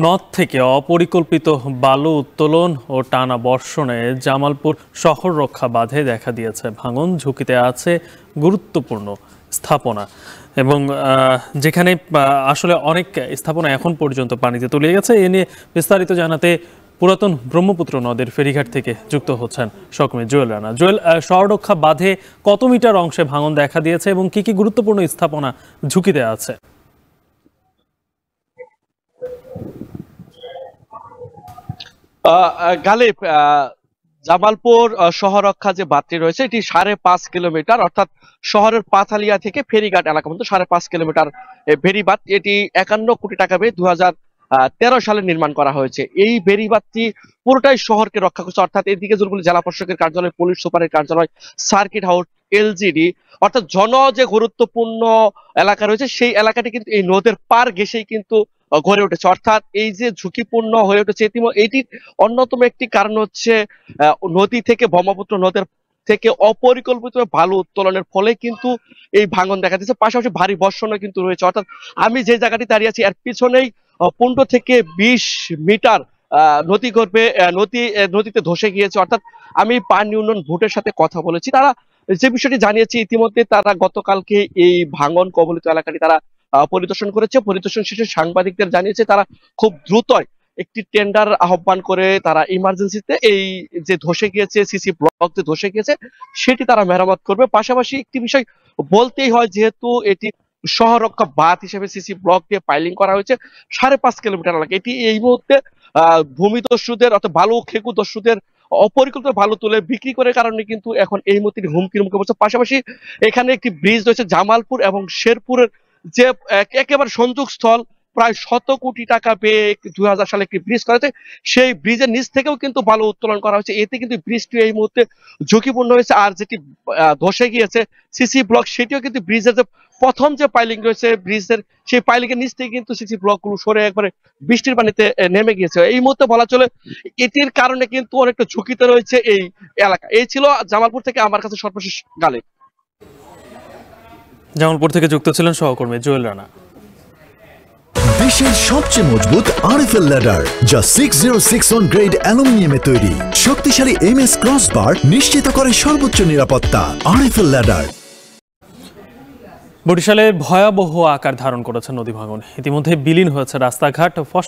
নদ থেকে অপরিকল্পিত বালু উত্তোলন ও টানা বর্ষণে জামালপুর শহর রক্ষা বাঁধে দেখা দিয়েছে ভাঙন। ঝুঁকিতে আছে গুরুত্বপূর্ণ স্থাপনা এবং যেখানে আসলে অনেক স্থাপনা এখন পর্যন্ত পানিতে তলিয়ে গেছে। এ নিয়ে বিস্তারিত জানাতে পুরাতন ব্রহ্মপুত্র নদের ফেরিঘাট থেকে যুক্ত হচ্ছেন সহকর্মী জুয়েল রানা। জুয়েল, শহর রক্ষা বাঁধে কত মিটার অংশে ভাঙন দেখা দিয়েছে এবং কি কি গুরুত্বপূর্ণ স্থাপনা ঝুঁকিতে আছে? গালিব, জামালপুর শহর রক্ষা যে বাঁধটি রয়েছে এটি 5.5 কিলোমিটার, অর্থাৎ শহরের পাথালিয়া থেকে ফেরিঘাট এলাকা পর্যন্ত 5.5 কিলোমিটার বেড়িবাঁধ। এটি 51 কোটি টাকা ব্যয়ে 2013 সালে নির্মাণ করা হয়েছে। এই বেড়িবাঁধটি পুরোটাই শহরকে রক্ষা করছে, অর্থাৎ এদিকে জোরগুলি জেলা প্রশাসকের কার্যালয়, পুলিশ সুপারের কার্যালয়, সার্কিট হাউস, এলজিডি, অর্থাৎ যে গুরুত্বপূর্ণ এলাকা রয়েছে সেই এলাকাটি কিন্তু এই নদের পার ঘেঁষেই কিন্তু গড়ে উঠেছে। অর্থাৎ এই যে ঝুঁকিপূর্ণ হয়ে উঠেছে এটির অন্যতম একটি কারণ হচ্ছে নদী থেকে ব্রহ্মপুত্র নদের থেকে অপরিকল্পিত বালু উত্তোলনের ফলে কিন্তু এই ভাঙন দেখা দিচ্ছে। পাশাপাশি ভারী বর্ষণও কিন্তু রয়েছে। অর্থাৎ আমি যে জায়গাটি দাঁড়িয়ে আছি এর পিছনেই 15 থেকে 20 মিটার নদীতে ধসে গিয়েছে। অর্থাৎ আমি পানি উন্নয়ন বোর্ডের সাথে কথা বলেছি, তারা যে বিষয়টি জানিয়েছে ইতিমধ্যে তারা গতকালকে এই ভাঙন কবলিত এলাকাটি তারা পরিদর্শন করেছে। পরিদর্শন শেষে সাংবাদিকদের জানিয়েছে তারা খুব দ্রুতই একটি টেন্ডার আহ্বান করে তারা ইমার্জেন্সিতে এই যে ধসে গিয়েছে সিসি ব্লক যে ধসে গিয়েছে সেটি তারা মেরামত করবে। পাশাপাশি একটি বিষয় বলতেই হয়, যেহেতু এটি শহর রক্ষা বাঁধ হিসেবে সিসি ব্লক দিয়ে পাইলিং করা হয়েছে 5.5 কিলোমিটার এলাকা, এটি এই মুহূর্তে ভূমিদস্যুদের অর্থাৎ বালু খেকু দস্যুদের অপরিকল্পিত বালু তুলে বিক্রি করার কারণে কিন্তু এখন এই মুহূর্তে হুমকির মুখে পড়ছে। পাশাপাশি এখানে একটি ব্রিজ রয়েছে জামালপুর এবং শেরপুরের যে একেবারে সংযোগ স্থল, প্রায় 100 কোটি টাকা পেয়ে 2000 সালে একটি ব্রিজ করা হয়েছে, সেই ব্রিজের নিচ থেকেও কিন্তু বালু উত্তোলন করা হয়েছে। এতে কিন্তু ব্রিজটি এই মুহূর্তে ঝুঁকিপূর্ণ হয়েছে। আর যেটি ধসে গিয়েছে সিসি ব্লক, সেটিও কিন্তু ব্রিজের যে প্রথম যে পাইলিং রয়েছে ব্রিজের, সেই পাইলিং এর নিচ থেকে কিন্তু সিসি ব্লক গুলো সরে একবারে বৃষ্টির পানিতে নেমে গিয়েছে। এই মুহূর্তে বলা চলে এটির কারণে কিন্তু অনেকটা ঝুঁকিতে রয়েছে এই এলাকা। এই ছিল জামালপুর থেকে আমার কাছে সর্বশেষ গালিব। জামালপুর থেকে যুক্ত ছিলেন সহকর্মী জুয়েল রানা। দেশের সবচেয়ে মজবুত আরএফএল ল্যাডার, যা 6061 গ্রেড অ্যালুমিনিয়ামে তৈরি। শক্তিশালী এমএস ক্রসবার নিশ্চিত করে সর্বোচ্চ নিরাপত্তা। RFL ladder. বরিশালে ভয়াবহ আকার ধারণ করেছে নদী ভাঙন। ইতিমধ্যে বিলীন হয়েছে রাস্তাঘাট।